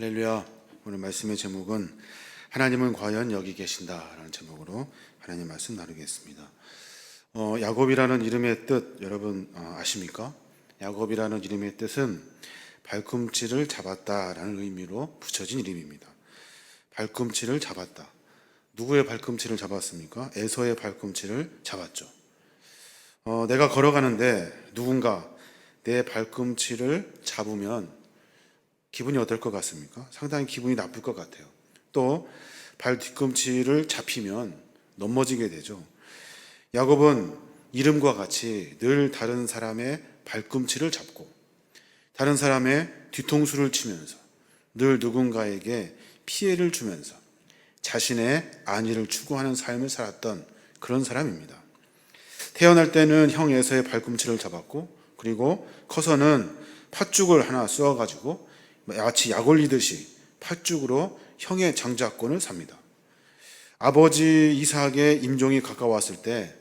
할렐루야. 오늘 말씀의 제목은 하나님은 과연 여기 계신다라는 제목으로 하나님 말씀 나누겠습니다. 야곱이라는 이름의 뜻 여러분 아십니까? 야곱이라는 이름의 뜻은 발꿈치를 잡았다라는 의미로 붙여진 이름입니다. 발꿈치를 잡았다. 누구의 발꿈치를 잡았습니까? 에서의 발꿈치를 잡았죠. 내가 걸어가는데 누군가 내 발꿈치를 잡으면 기분이 어떨 것 같습니까? 상당히 기분이 나쁠 것 같아요. 또 발 뒤꿈치를 잡히면 넘어지게 되죠. 야곱은 이름과 같이 늘 다른 사람의 발꿈치를 잡고 다른 사람의 뒤통수를 치면서 늘 누군가에게 피해를 주면서 자신의 안위를 추구하는 삶을 살았던 그런 사람입니다. 태어날 때는 형 에서의 발꿈치를 잡았고 그리고 커서는 팥죽을 하나 쏘아가지고 마치 약 올리듯이 팥죽으로 형의 장자권을 삽니다. 아버지 이삭의 임종이 가까웠을 때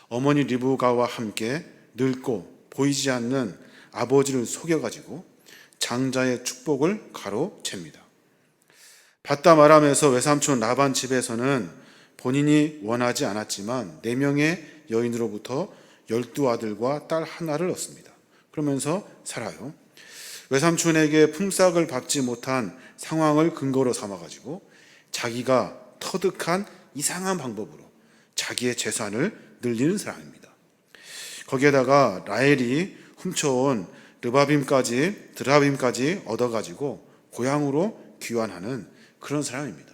어머니 리브가와 함께 늙고 보이지 않는 아버지를 속여가지고 장자의 축복을 가로챕니다. 바담 아람에서 외삼촌 라반 집에서는 본인이 원하지 않았지만 4명의 여인으로부터 12아들과 딸 하나를 얻습니다. 그러면서 살아요. 외삼촌에게 품삯을 받지 못한 상황을 근거로 삼아가지고 자기가 터득한 이상한 방법으로 자기의 재산을 늘리는 사람입니다. 거기에다가 라헬이 훔쳐온 드라빔까지 얻어가지고 고향으로 귀환하는 그런 사람입니다.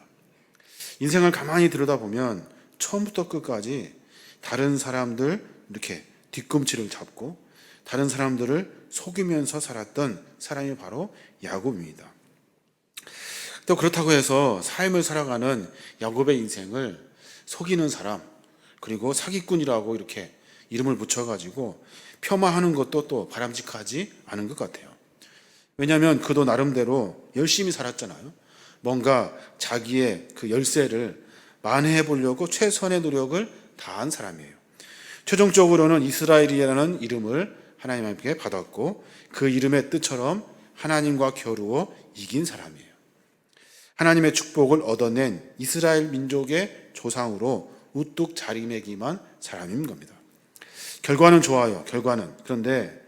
인생을 가만히 들여다보면 처음부터 끝까지 다른 사람들 이렇게 뒤꿈치를 잡고 다른 사람들을 속이면서 살았던 사람이 바로 야곱입니다. 또 그렇다고 해서 삶을 살아가는 야곱의 인생을 속이는 사람, 그리고 사기꾼이라고 이렇게 이름을 붙여가지고 폄하하는 것도 또 바람직하지 않은 것 같아요. 왜냐하면 그도 나름대로 열심히 살았잖아요. 뭔가 자기의 그 열쇠를 만회해 보려고 최선의 노력을 다한 사람이에요. 최종적으로는 이스라엘이라는 이름을 하나님께 받았고 그 이름의 뜻처럼 하나님과 겨루어 이긴 사람이에요. 하나님의 축복을 얻어낸 이스라엘 민족의 조상으로 우뚝 자리매김한 사람인 겁니다. 결과는 좋아요. 결과는. 그런데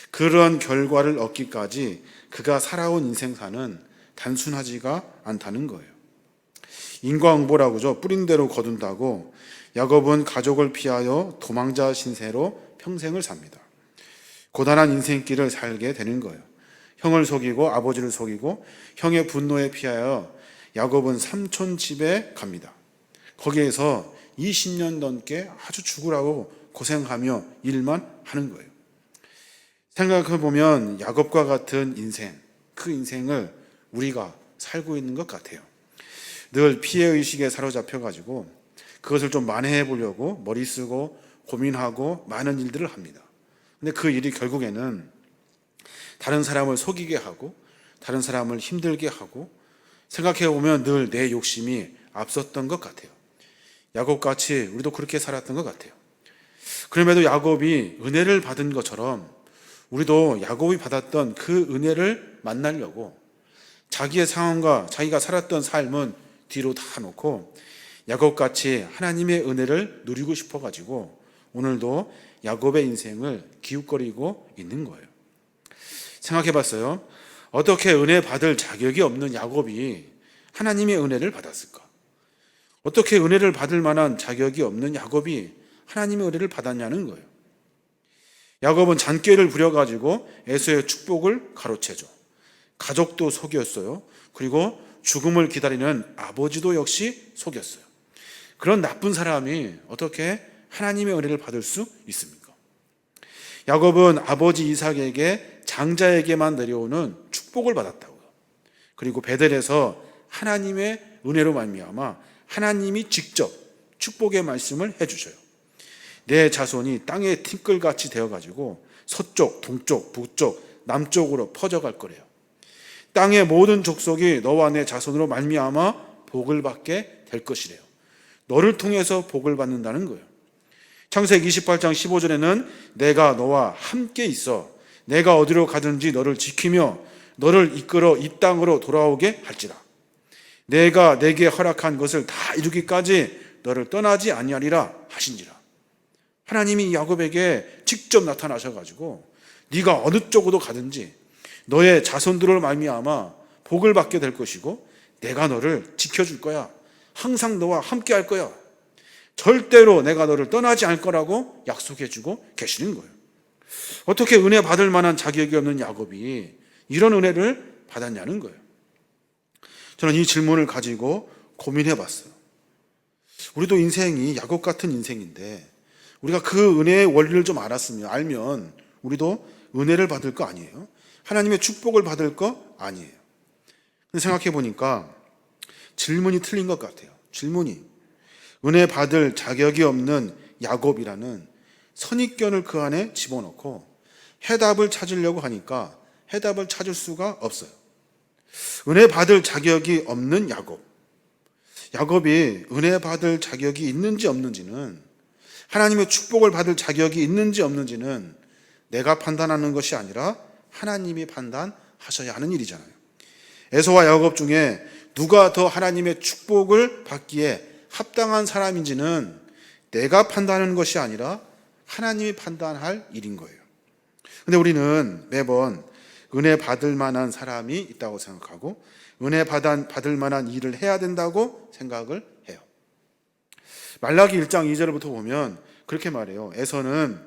그런 결과를 얻기까지 그가 살아온 인생사는 단순하지가 않다는 거예요. 인과응보라고 죠. 뿌린 대로 거둔다고 야곱은 가족을 피하여 도망자 신세로 평생을 삽니다. 고단한 인생길을 살게 되는 거예요. 형을 속이고 아버지를 속이고 형의 분노에 피하여 야곱은 삼촌 집에 갑니다. 거기에서 20년 넘게 아주 죽으라고 고생하며 일만 하는 거예요. 생각해보면 야곱과 같은 인생, 그 인생을 우리가 살고 있는 것 같아요. 늘 피해의식에 사로잡혀가지고 그것을 좀 만회해 보려고 머리 쓰고 고민하고 많은 일들을 합니다. 근데 그 일이 결국에는 다른 사람을 속이게 하고 다른 사람을 힘들게 하고 생각해보면 늘 내 욕심이 앞섰던 것 같아요. 야곱같이 우리도 그렇게 살았던 것 같아요. 그럼에도 야곱이 은혜를 받은 것처럼 우리도 야곱이 받았던 그 은혜를 만나려고 자기의 상황과 자기가 살았던 삶은 뒤로 다 놓고 야곱같이 하나님의 은혜를 누리고 싶어가지고 오늘도 야곱의 인생을 기웃거리고 있는 거예요. 생각해봤어요. 어떻게 은혜 받을 자격이 없는 야곱이 하나님의 은혜를 받았을까? 어떻게 은혜를 받을 만한 자격이 없는 야곱이 하나님의 은혜를 받았냐는 거예요. 야곱은 잔꾀를 부려가지고 에서의 축복을 가로채죠. 가족도 속였어요. 그리고 죽음을 기다리는 아버지도 역시 속였어요. 그런 나쁜 사람이 어떻게 하나님의 은혜를 받을 수 있습니까? 야곱은 아버지 이삭에게 장자에게만 내려오는 축복을 받았다고요. 그리고 베델에서 하나님의 은혜로 말미암아 하나님이 직접 축복의 말씀을 해주셔요. 내 자손이 땅의 티끌같이 되어가지고 서쪽, 동쪽, 북쪽, 남쪽으로 퍼져갈 거래요. 땅의 모든 족속이 너와 내 자손으로 말미암아 복을 받게 될 것이래요. 너를 통해서 복을 받는다는 거예요. 창세기 28장 15절에는 내가 너와 함께 있어 내가 어디로 가든지 너를 지키며 너를 이끌어 이 땅으로 돌아오게 할지라. 내가 내게 허락한 것을 다 이루기까지 너를 떠나지 아니하리라 하신지라. 하나님이 야곱에게 직접 나타나셔가지고 네가 어느 쪽으로 가든지 너의 자손들을 말미암아 복을 받게 될 것이고 내가 너를 지켜줄 거야. 항상 너와 함께 할 거야. 절대로 내가 너를 떠나지 않을 거라고 약속해주고 계시는 거예요. 어떻게 은혜 받을 만한 자격이 없는 야곱이 이런 은혜를 받았냐는 거예요. 저는 이 질문을 가지고 고민해 봤어요. 우리도 인생이 야곱 같은 인생인데 우리가 그 은혜의 원리를 좀 알면 우리도 은혜를 받을 거 아니에요? 하나님의 축복을 받을 거 아니에요? 근데 생각해 보니까 질문이 틀린 것 같아요. 질문이 은혜 받을 자격이 없는 야곱이라는 선입견을 그 안에 집어넣고 해답을 찾으려고 하니까 해답을 찾을 수가 없어요. 은혜 받을 자격이 없는 야곱이 은혜 받을 자격이 있는지 없는지는, 하나님의 축복을 받을 자격이 있는지 없는지는 내가 판단하는 것이 아니라 하나님이 판단하셔야 하는 일이잖아요. 에서와 야곱 중에 누가 더 하나님의 축복을 받기에 합당한 사람인지는 내가 판단하는 것이 아니라 하나님이 판단할 일인 거예요. 근데 우리는 매번 은혜 받을 만한 사람이 있다고 생각하고 은혜 받을 만한 일을 해야 된다고 생각을 해요. 말라기 1장 2절부터 보면 그렇게 말해요. 에서는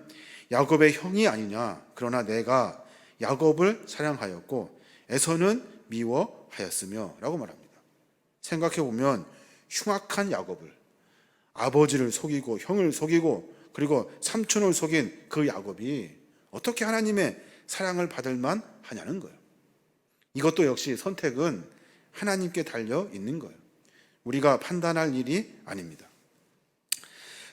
야곱의 형이 아니냐. 그러나 내가 야곱을 사랑하였고 에서는 미워하였으며 라고 말합니다. 생각해 보면 흉악한 야곱을, 아버지를 속이고 형을 속이고 그리고 삼촌을 속인 그 야곱이 어떻게 하나님의 사랑을 받을 만하냐는 거예요. 이것도 역시 선택은 하나님께 달려 있는 거예요. 우리가 판단할 일이 아닙니다.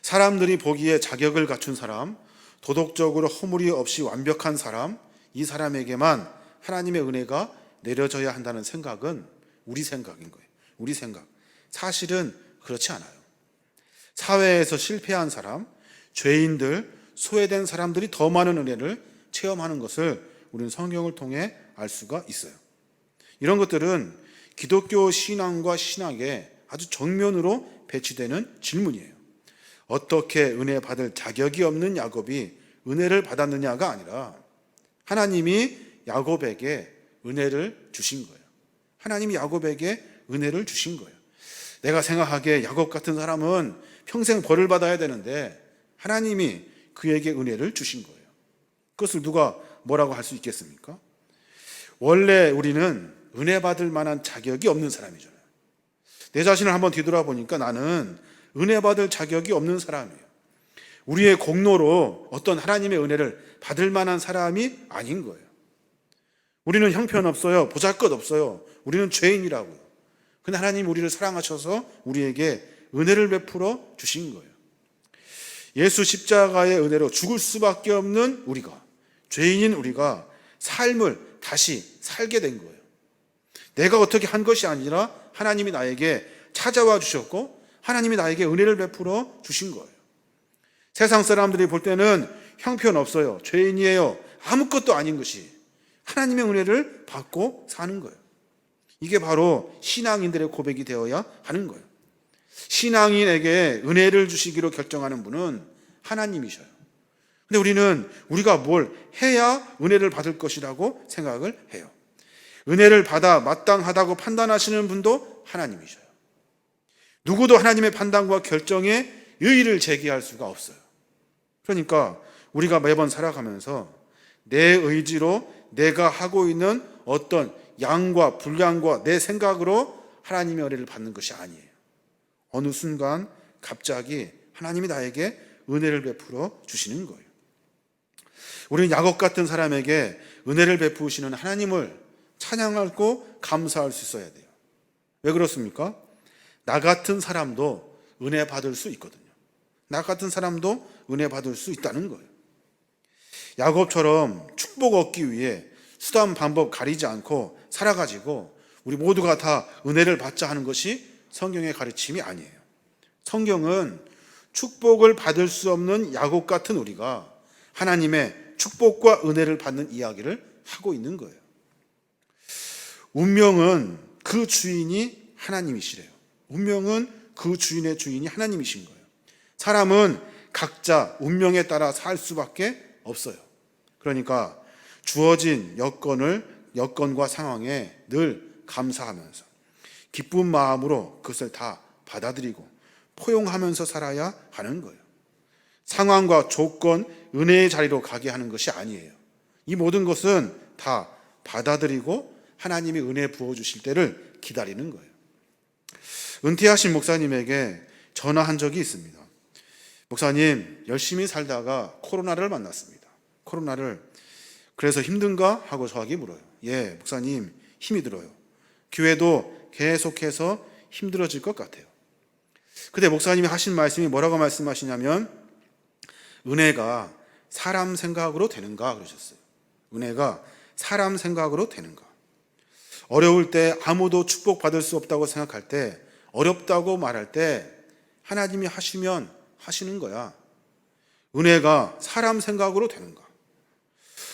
사람들이 보기에 자격을 갖춘 사람, 도덕적으로 허물이 없이 완벽한 사람, 이 사람에게만 하나님의 은혜가 내려져야 한다는 생각은 우리 생각인 거예요. 우리 생각. 사실은 그렇지 않아요. 사회에서 실패한 사람, 죄인들, 소외된 사람들이 더 많은 은혜를 체험하는 것을 우리는 성경을 통해 알 수가 있어요. 이런 것들은 기독교 신앙과 신학에 아주 정면으로 배치되는 질문이에요. 어떻게 은혜 받을 자격이 없는 야곱이 은혜를 받았느냐가 아니라 하나님이 야곱에게 은혜를 주신 거예요. 하나님이 야곱에게 은혜를 주신 거예요. 내가 생각하기에 야곱 같은 사람은 평생 벌을 받아야 되는데 하나님이 그에게 은혜를 주신 거예요. 그것을 누가 뭐라고 할 수 있겠습니까? 원래 우리는 은혜 받을 만한 자격이 없는 사람이잖아요. 내 자신을 한번 뒤돌아보니까 나는 은혜 받을 자격이 없는 사람이에요. 우리의 공로로 어떤 하나님의 은혜를 받을 만한 사람이 아닌 거예요. 우리는 형편없어요. 보잘것없어요. 우리는 죄인이라고요. 근데 하나님 우리를 사랑하셔서 우리에게 은혜를 베풀어 주신 거예요. 예수 십자가의 은혜로 죽을 수밖에 없는 우리가, 죄인인 우리가 삶을 다시 살게 된 거예요. 내가 어떻게 한 것이 아니라 하나님이 나에게 찾아와 주셨고 하나님이 나에게 은혜를 베풀어 주신 거예요. 세상 사람들이 볼 때는 형편없어요. 죄인이에요. 아무것도 아닌 것이 하나님의 은혜를 받고 사는 거예요. 이게 바로 신앙인들의 고백이 되어야 하는 거예요. 신앙인에게 은혜를 주시기로 결정하는 분은 하나님이셔요. 근데 우리는 우리가 뭘 해야 은혜를 받을 것이라고 생각을 해요. 은혜를 받아 마땅하다고 판단하시는 분도 하나님이셔요. 누구도 하나님의 판단과 결정에 의의를 제기할 수가 없어요. 그러니까 우리가 매번 살아가면서 내 의지로 내가 하고 있는 어떤 양과 분량과 내 생각으로 하나님의 은혜를 받는 것이 아니에요. 어느 순간 갑자기 하나님이 나에게 은혜를 베풀어 주시는 거예요. 우리는 야곱 같은 사람에게 은혜를 베푸시는 하나님을 찬양하고 감사할 수 있어야 돼요. 왜 그렇습니까? 나 같은 사람도 은혜 받을 수 있거든요. 나 같은 사람도 은혜 받을 수 있다는 거예요. 야곱처럼 축복 얻기 위해 수단 방법 가리지 않고 살아가지고 우리 모두가 다 은혜를 받자 하는 것이 성경의 가르침이 아니에요. 성경은 축복을 받을 수 없는 야곱 같은 우리가 하나님의 축복과 은혜를 받는 이야기를 하고 있는 거예요. 운명은 그 주인이 하나님이시래요. 운명은 그 주인의 주인이 하나님이신 거예요. 사람은 각자 운명에 따라 살 수밖에 없어요. 그러니까 주어진 여건과 상황에 늘 감사하면서 기쁜 마음으로 그것을 다 받아들이고 포용하면서 살아야 하는 거예요. 상황과 조건, 은혜의 자리로 가게 하는 것이 아니에요. 이 모든 것은 다 받아들이고 하나님이 은혜 부어주실 때를 기다리는 거예요. 은퇴하신 목사님에게 전화한 적이 있습니다. 목사님, 열심히 살다가 코로나를 만났습니다. 그래서 힘든가? 하고 저에게 물어요. 예, 목사님, 힘이 들어요. 교회도 계속해서 힘들어질 것 같아요. 근데 목사님이 하신 말씀이 뭐라고 말씀하시냐면, 은혜가 사람 생각으로 되는가? 그러셨어요. 은혜가 사람 생각으로 되는가? 어려울 때 아무도 축복받을 수 없다고 생각할 때, 어렵다고 말할 때 하나님이 하시면 하시는 거야. 은혜가 사람 생각으로 되는가?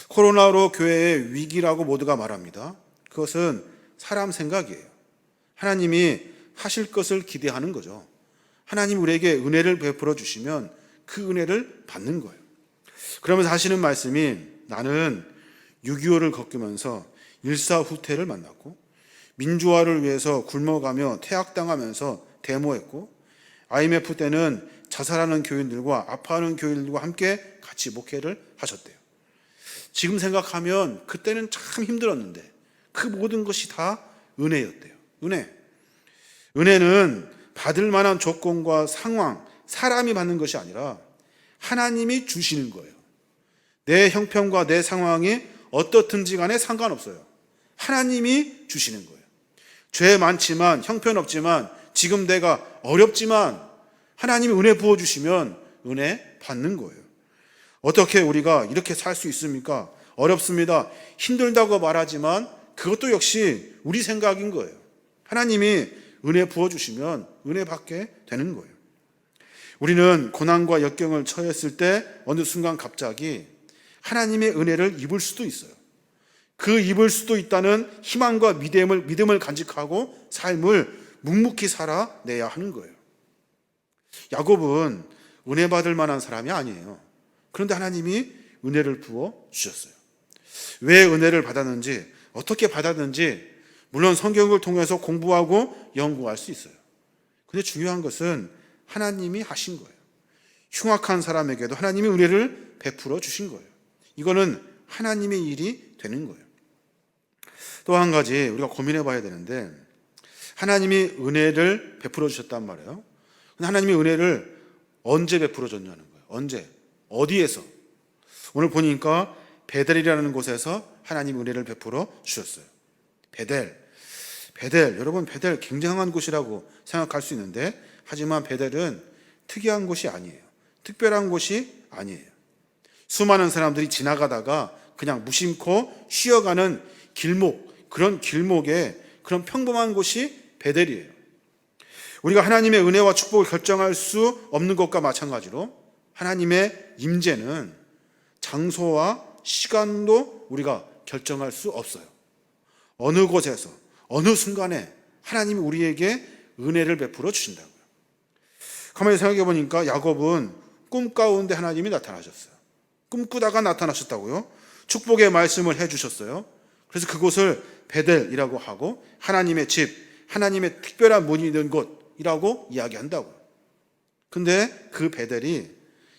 코로나로 교회의 위기라고 모두가 말합니다. 그것은 사람 생각이에요. 하나님이 하실 것을 기대하는 거죠. 하나님이 우리에게 은혜를 베풀어 주시면 그 은혜를 받는 거예요. 그러면서 하시는 말씀이, 나는 6.25를 겪으면서 일사후퇴를 만났고, 민주화를 위해서 굶어가며 퇴학당하면서 데모했고, IMF 때는 자살하는 교인들과 아파하는 교인들과 함께 같이 목회를 하셨대요. 지금 생각하면 그때는 참 힘들었는데 그 모든 것이 다 은혜였대요. 은혜는 받을 만한 조건과 상황, 사람이 받는 것이 아니라 하나님이 주시는 거예요. 내 형편과 내 상황이 어떻든지 간에 상관없어요. 하나님이 주시는 거예요. 죄 많지만, 형편없지만, 지금 내가 어렵지만 하나님이 은혜 부어주시면 은혜 받는 거예요. 어떻게 우리가 이렇게 살 수 있습니까? 어렵습니다. 힘들다고 말하지만 그것도 역시 우리 생각인 거예요. 하나님이 은혜 부어주시면 은혜 받게 되는 거예요. 우리는 고난과 역경을 처했을 때 어느 순간 갑자기 하나님의 은혜를 입을 수도 있어요. 그 입을 수도 있다는 희망과 믿음을 간직하고 삶을 묵묵히 살아내야 하는 거예요. 야곱은 은혜 받을 만한 사람이 아니에요. 그런데 하나님이 은혜를 부어 주셨어요. 왜 은혜를 받았는지, 어떻게 받았는지 물론 성경을 통해서 공부하고 연구할 수 있어요. 근데 중요한 것은 하나님이 하신 거예요. 흉악한 사람에게도 하나님이 은혜를 베풀어 주신 거예요. 이거는 하나님의 일이 되는 거예요. 또 한 가지 우리가 고민해 봐야 되는데, 하나님이 은혜를 베풀어 주셨단 말이에요. 근데 하나님이 은혜를 언제 베풀어 줬냐는 거예요. 언제? 어디에서? 오늘 보니까 베델이라는 곳에서 하나님이 은혜를 베풀어 주셨어요. 베델, 여러분, 베델 굉장한 곳이라고 생각할 수 있는데, 하지만 베델은 특이한 곳이 아니에요. 특별한 곳이 아니에요. 수많은 사람들이 지나가다가 그냥 무심코 쉬어가는 길목, 그런 길목에 그런 평범한 곳이 베델이에요. 우리가 하나님의 은혜와 축복을 결정할 수 없는 것과 마찬가지로 하나님의 임재는 장소와 시간도 우리가 결정할 수 없어요. 어느 곳에서 어느 순간에 하나님이 우리에게 은혜를 베풀어 주신다고요. 가만히 생각해 보니까 야곱은 꿈 가운데 하나님이 나타나셨어요. 꿈꾸다가 나타나셨다고요. 축복의 말씀을 해주셨어요. 그래서 그곳을 베델이라고 하고 하나님의 집, 하나님의 특별한 문이 있는 곳이라고 이야기한다고요. 근데 그 베델이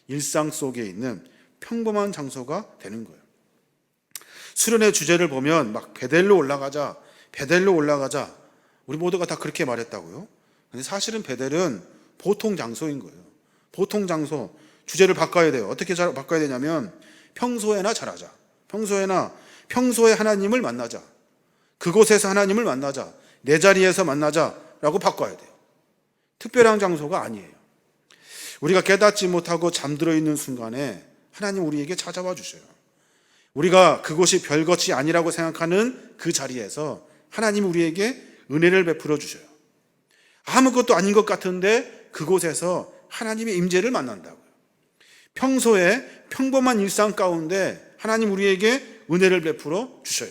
일상 속에 있는 평범한 장소가 되는 거예요. 수련의 주제를 보면 막 베델로 올라가자, 우리 모두가 다 그렇게 말했다고요. 근데 사실은 베델은 보통 장소인 거예요. 보통 장소, 주제를 바꿔야 돼요. 어떻게 바꿔야 되냐면 평소에나 잘하자. 평소에 하나님을 만나자. 그곳에서 하나님을 만나자. 내 자리에서 만나자라고 바꿔야 돼요. 특별한 장소가 아니에요. 우리가 깨닫지 못하고 잠들어 있는 순간에 하나님 우리에게 찾아와 주셔요. 우리가 그곳이 별것이 아니라고 생각하는 그 자리에서 하나님 우리에게 은혜를 베풀어 주셔요. 아무것도 아닌 것 같은데 그곳에서 하나님의 임재를 만난다고요. 평소에 평범한 일상 가운데 하나님 우리에게 은혜를 베풀어 주셔요.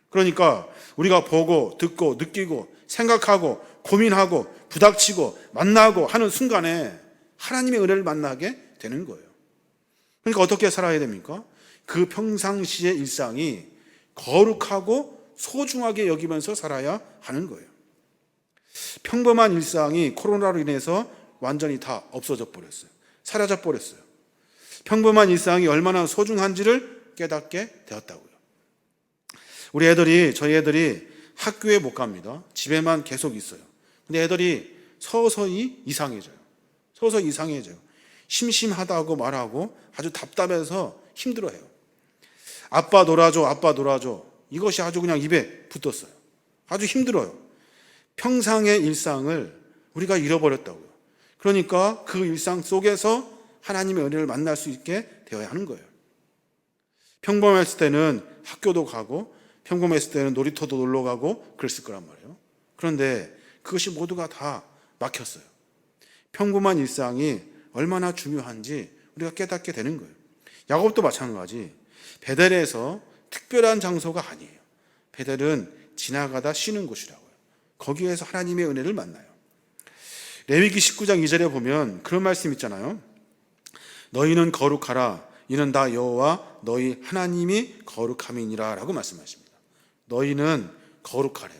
그러니까 우리가 보고 듣고 느끼고 생각하고 고민하고 부닥치고 만나고 하는 순간에 하나님의 은혜를 만나게 되는 거예요. 그러니까 어떻게 살아야 됩니까? 그 평상시의 일상이 거룩하고 소중하게 여기면서 살아야 하는 거예요. 평범한 일상이 코로나로 인해서 완전히 다 없어져 버렸어요. 사라져 버렸어요. 평범한 일상이 얼마나 소중한지를 깨닫게 되었다고요. 저희 애들이 학교에 못 갑니다. 집에만 계속 있어요. 근데 애들이 서서히 이상해져요. 심심하다고 말하고 아주 답답해서 힘들어해요. 아빠 놀아줘. 이것이 아주 그냥 입에 붙었어요. 아주 힘들어요. 평상의 일상을 우리가 잃어버렸다고요. 그러니까 그 일상 속에서 하나님의 은혜를 만날 수 있게 되어야 하는 거예요. 평범했을 때는 학교도 가고 평범했을 때는 놀이터도 놀러 가고 그랬을 거란 말이에요. 그런데 그것이 모두가 다 막혔어요. 평범한 일상이 얼마나 중요한지 우리가 깨닫게 되는 거예요. 야곱도 마찬가지. 베델에서 특별한 장소가 아니에요. 베델은 지나가다 쉬는 곳이라고요. 거기에서 하나님의 은혜를 만나요. 레위기 19장 2절에 보면 그런 말씀 있잖아요. 너희는 거룩하라. 이는 다 여호와 너희 하나님이 거룩함이니라 라고 말씀하십니다. 너희는 거룩하래요.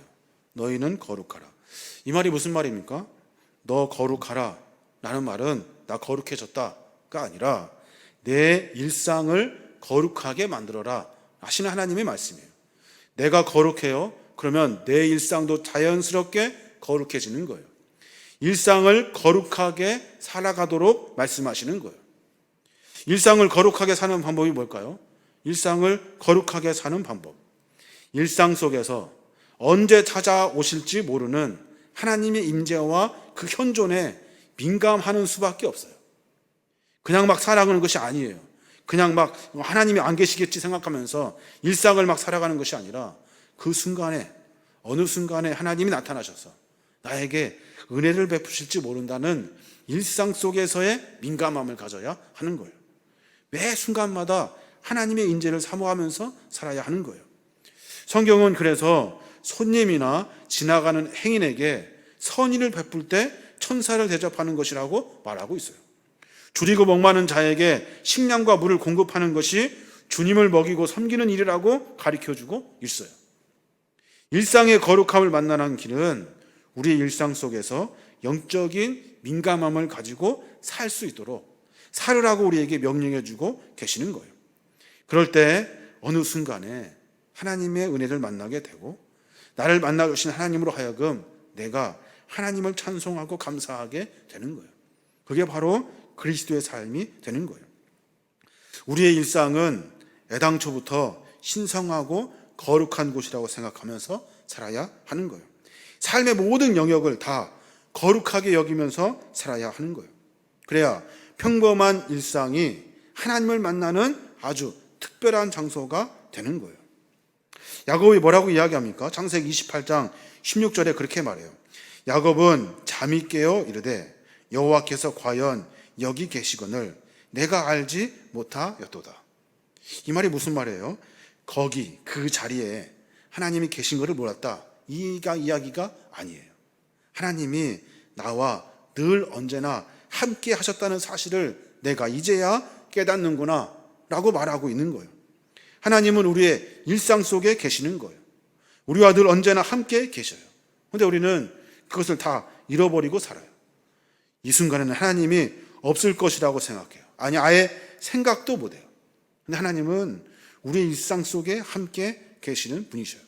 너희는 거룩하라. 이 말이 무슨 말입니까? 너 거룩하라 라는 말은 나 거룩해졌다가 아니라 내 일상을 거룩하게 만들어라 하시는 하나님의 말씀이에요. 내가 거룩해요. 그러면 내 일상도 자연스럽게 거룩해지는 거예요. 일상을 거룩하게 살아가도록 말씀하시는 거예요. 일상을 거룩하게 사는 방법이 뭘까요? 일상을 거룩하게 사는 방법. 일상 속에서 언제 찾아오실지 모르는 하나님의 임재와 그 현존에 민감하는 수밖에 없어요. 그냥 막 살아가는 것이 아니에요. 그냥 막 하나님이 안 계시겠지 생각하면서 일상을 막 살아가는 것이 아니라 그 순간에 어느 순간에 하나님이 나타나셔서 나에게 은혜를 베푸실지 모른다는 일상 속에서의 민감함을 가져야 하는 거예요. 매 순간마다 하나님의 인재를 사모하면서 살아야 하는 거예요. 성경은 그래서 손님이나 지나가는 행인에게 선의를 베풀 때 천사를 대접하는 것이라고 말하고 있어요. 줄이고 목마른 자에게 식량과 물을 공급하는 것이 주님을 먹이고 섬기는 일이라고 가르쳐주고 있어요. 일상의 거룩함을 만나는 길은 우리의 일상 속에서 영적인 민감함을 가지고 살 수 있도록 살으라고 우리에게 명령해주고 계시는 거예요. 그럴 때 어느 순간에 하나님의 은혜를 만나게 되고 나를 만나주신 하나님으로 하여금 내가 하나님을 찬송하고 감사하게 되는 거예요. 그게 바로 그리스도의 삶이 되는 거예요. 우리의 일상은 애당초부터 신성하고 거룩한 곳이라고 생각하면서 살아야 하는 거예요. 삶의 모든 영역을 다 거룩하게 여기면서 살아야 하는 거예요. 그래야 평범한 일상이 하나님을 만나는 아주 특별한 장소가 되는 거예요. 야곱이 뭐라고 이야기합니까? 창세기 28장 16절에 그렇게 말해요. 야곱은 잠이 깨어 이르되 여호와께서 과연 여기 계시거늘 내가 알지 못하였도다. 이 말이 무슨 말이에요? 거기 그 자리에 하나님이 계신 것을 몰랐다. 이 이야기가 아니에요. 하나님이 나와 늘 언제나 함께 하셨다는 사실을 내가 이제야 깨닫는구나 라고 말하고 있는 거예요. 하나님은 우리의 일상 속에 계시는 거예요. 우리와 늘 언제나 함께 계셔요. 그런데 우리는 그것을 다 잃어버리고 살아요. 이 순간에는 하나님이 없을 것이라고 생각해요. 아니, 아예 생각도 못해요. 근데 하나님은 우리의 일상 속에 함께 계시는 분이셔요.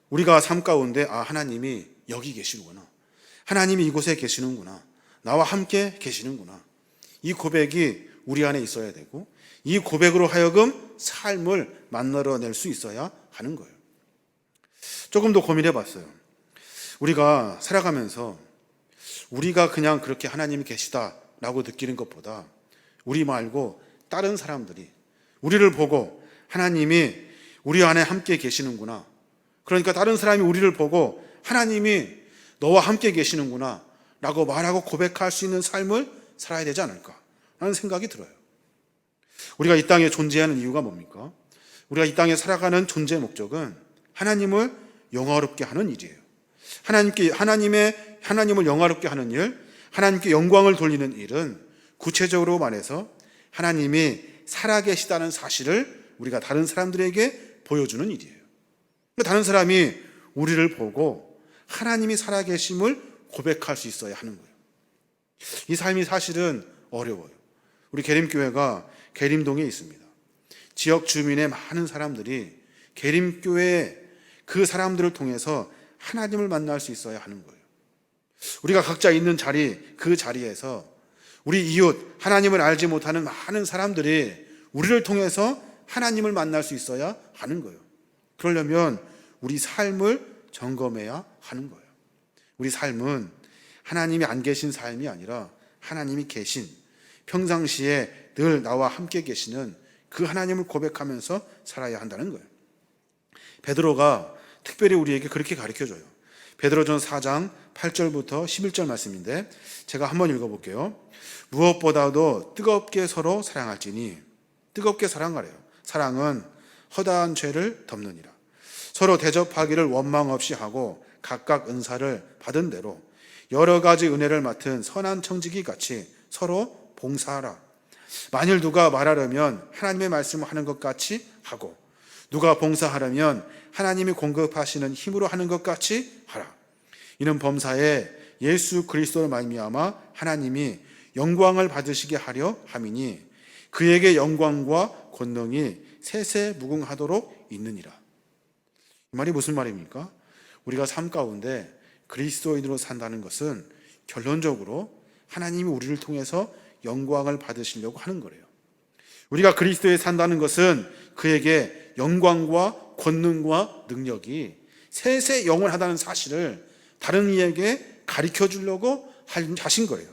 우리가 삶 가운데 하나님이 여기 계시는구나. 하나님이 이곳에 계시는구나. 나와 함께 계시는구나. 이 고백이 우리 안에 있어야 되고 이 고백으로 하여금 삶을 만들어낼 수 있어야 하는 거예요. 조금 더 고민해 봤어요. 우리가 살아가면서 우리가 그냥 그렇게 하나님이 계시다라고 느끼는 것보다 우리 말고 다른 사람들이 우리를 보고 하나님이 우리 안에 함께 계시는구나. 그러니까 다른 사람이 우리를 보고 하나님이 너와 함께 계시는구나 라고 말하고 고백할 수 있는 삶을 살아야 되지 않을까 라는 생각이 들어요. 우리가 이 땅에 존재하는 이유가 뭡니까? 우리가 이 땅에 살아가는 존재의 목적은 하나님을 영화롭게 하는 일이에요. 하나님을 영화롭게 하는 일, 하나님께 영광을 돌리는 일은 구체적으로 말해서 하나님이 살아계시다는 사실을 우리가 다른 사람들에게 보여주는 일이에요. 다른 사람이 우리를 보고 하나님이 살아계심을 고백할 수 있어야 하는 거예요. 이 삶이 사실은 어려워요. 우리 계림교회가 계림동에 있습니다. 지역 주민의 많은 사람들이 계림교회 그 사람들을 통해서 하나님을 만날 수 있어야 하는 거예요. 우리가 각자 있는 자리, 그 자리에서 우리 이웃, 하나님을 알지 못하는 많은 사람들이 우리를 통해서 하나님을 만날 수 있어야 하는 거예요. 그러려면 우리 삶을 점검해야 하는 거예요. 우리 삶은 하나님이 안 계신 삶이 아니라 하나님이 계신, 평상시에 늘 나와 함께 계시는 그 하나님을 고백하면서 살아야 한다는 거예요. 베드로가 특별히 우리에게 그렇게 가르쳐줘요. 베드로전 4장 8절부터 11절 말씀인데 제가 한번 읽어볼게요. 무엇보다도 뜨겁게 서로 사랑할지니, 뜨겁게 사랑하래요. 사랑은 허다한 죄를 덮느니라. 서로 대접하기를 원망 없이 하고 각각 은사를 받은 대로 여러 가지 은혜를 맡은 선한 청지기 같이 서로 봉사하라. 만일 누가 말하려면 하나님의 말씀을 하는 것 같이 하고, 누가 봉사하려면 하나님이 공급하시는 힘으로 하는 것 같이 하라. 이는 범사에 예수 그리스도를 말미암아 하나님이 영광을 받으시게 하려 함이니 그에게 영광과 권능이 세세무궁하도록 있느니라. 이 말이 무슨 말입니까? 우리가 삶 가운데 그리스도인으로 산다는 것은 결론적으로 하나님이 우리를 통해서 영광을 받으시려고 하는 거래요. 우리가 그리스도에 산다는 것은 그에게 영광과 권능과 능력이 세세 영원하다는 사실을 다른 이에게 가르쳐 주려고 하신 거예요.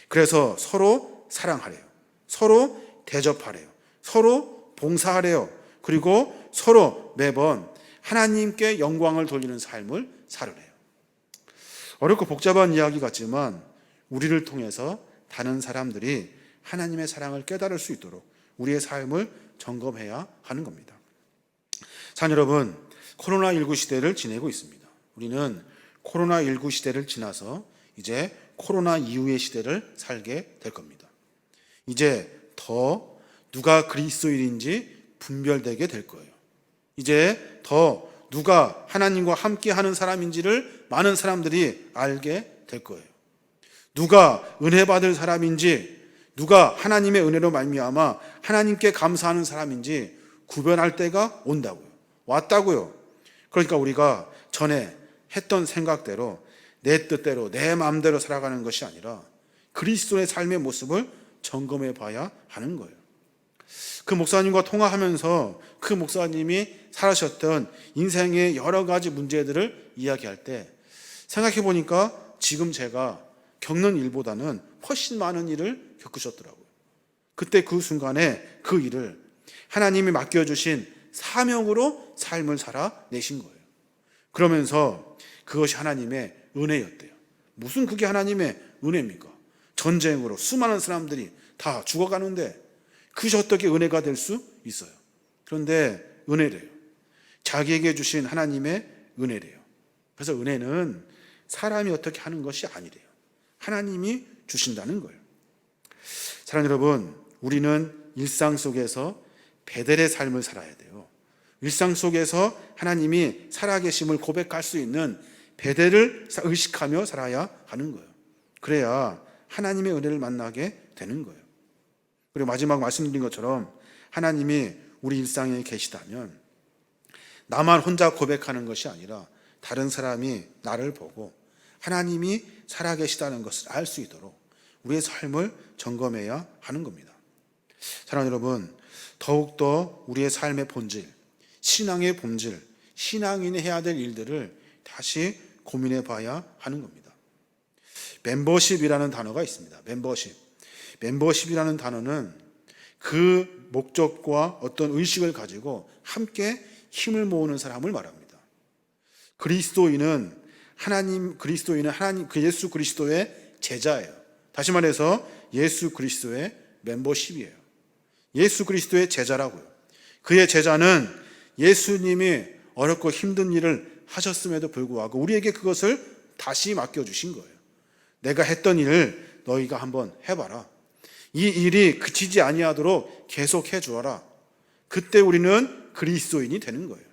그래서 서로 사랑하래요. 서로 대접하래요. 서로 봉사하래요. 그리고 서로 매번 하나님께 영광을 돌리는 삶을 살으래요. 어렵고 복잡한 이야기 같지만 우리를 통해서 다른 사람들이 하나님의 사랑을 깨달을 수 있도록 우리의 삶을 점검해야 하는 겁니다. 자, 여러분, 코로나19 시대를 지내고 있습니다. 우리는 코로나19 시대를 지나서 이제 코로나 이후의 시대를 살게 될 겁니다. 이제 더 누가 그리스도인인지 분별되게 될 거예요. 이제 더 누가 하나님과 함께하는 사람인지를 많은 사람들이 알게 될 거예요. 누가 은혜 받을 사람인지, 누가 하나님의 은혜로 말미암아 하나님께 감사하는 사람인지 구별할 때가 온다고요. 왔다고요. 그러니까 우리가 전에 했던 생각대로 내 뜻대로 내 마음대로 살아가는 것이 아니라 그리스도의 삶의 모습을 점검해 봐야 하는 거예요. 그 목사님과 통화하면서 그 목사님이 살아셨던 인생의 여러 가지 문제들을 이야기할 때 생각해 보니까 지금 제가 겪는 일보다는 훨씬 많은 일을 겪으셨더라고요. 그때 그 순간에 그 일을 하나님이 맡겨주신 사명으로 삶을 살아내신 거예요. 그러면서 그것이 하나님의 은혜였대요. 무슨 그게 하나님의 은혜입니까? 전쟁으로 수많은 사람들이 다 죽어가는데 그것이 어떻게 은혜가 될 수 있어요? 그런데 은혜래요. 자기에게 주신 하나님의 은혜래요. 그래서 은혜는 사람이 어떻게 하는 것이 아니래요. 하나님이 주신다는 거예요. 사랑하는 여러분, 우리는 일상 속에서 베델의 삶을 살아야 돼요. 일상 속에서 하나님이 살아계심을 고백할 수 있는 베델을 의식하며 살아야 하는 거예요. 그래야 하나님의 은혜를 만나게 되는 거예요. 그리고 마지막 말씀드린 것처럼 하나님이 우리 일상에 계시다면 나만 혼자 고백하는 것이 아니라 다른 사람이 나를 보고 하나님이 살아계시다는 것을 알 수 있도록 우리의 삶을 점검해야 하는 겁니다. 사랑하는 여러분, 더욱더 우리의 삶의 본질, 신앙의 본질, 신앙인이 해야 될 일들을 다시 고민해 봐야 하는 겁니다. 멤버십이라는 단어가 있습니다. 멤버십이라는 단어는 그 목적과 어떤 의식을 가지고 함께 힘을 모으는 사람을 말합니다. 그리스도인은 예수 그리스도의 제자예요. 다시 말해서 예수 그리스도의 멤버십이에요. 예수 그리스도의 제자라고요. 그의 제자는 예수님이 어렵고 힘든 일을 하셨음에도 불구하고 우리에게 그것을 다시 맡겨주신 거예요. 내가 했던 일을 너희가 한번 해봐라. 이 일이 그치지 아니하도록 계속해 주어라. 그때 우리는 그리스도인이 되는 거예요.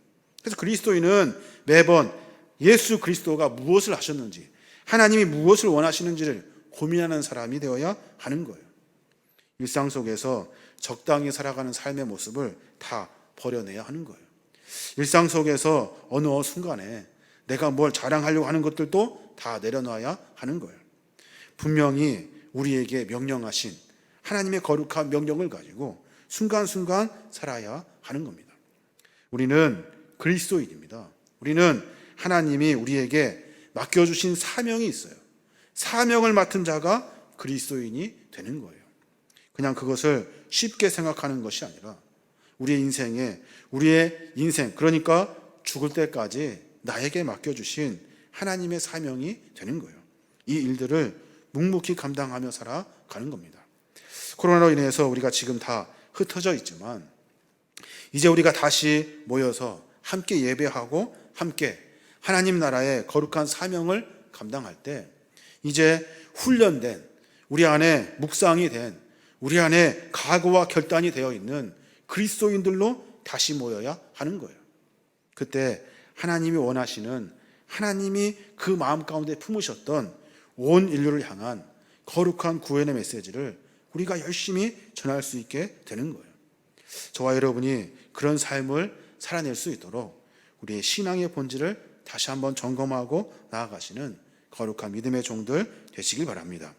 그래서 그리스도인은 매번 예수 그리스도가 무엇을 하셨는지, 하나님이 무엇을 원하시는지를 고민하는 사람이 되어야 하는 거예요. 일상 속에서 적당히 살아가는 삶의 모습을 다 버려내야 하는 거예요. 일상 속에서 어느 순간에 내가 뭘 자랑하려고 하는 것들도 다 내려놔야 하는 거예요. 분명히 우리에게 명령하신 하나님의 거룩한 명령을 가지고 순간순간 살아야 하는 겁니다. 우리는 그리스도인입니다. 우리는 하나님이 우리에게 맡겨주신 사명이 있어요. 사명을 맡은 자가 그리스도인이 되는 거예요. 그냥 그것을 쉽게 생각하는 것이 아니라 우리의 인생, 그러니까 죽을 때까지 나에게 맡겨주신 하나님의 사명이 되는 거예요. 이 일들을 묵묵히 감당하며 살아가는 겁니다. 코로나로 인해서 우리가 지금 다 흩어져 있지만 이제 우리가 다시 모여서 함께 예배하고 함께 하나님 나라의 거룩한 사명을 감당할 때 이제 훈련된, 우리 안에 묵상이 된, 우리 안에 각오와 결단이 되어 있는 그리스도인들로 다시 모여야 하는 거예요. 그때 하나님이 원하시는, 하나님이 그 마음 가운데 품으셨던 온 인류를 향한 거룩한 구원의 메시지를 우리가 열심히 전할 수 있게 되는 거예요. 저와 여러분이 그런 삶을 살아낼 수 있도록 우리의 신앙의 본질을 다시 한번 점검하고 나아가시는 거룩한 믿음의 종들 되시길 바랍니다.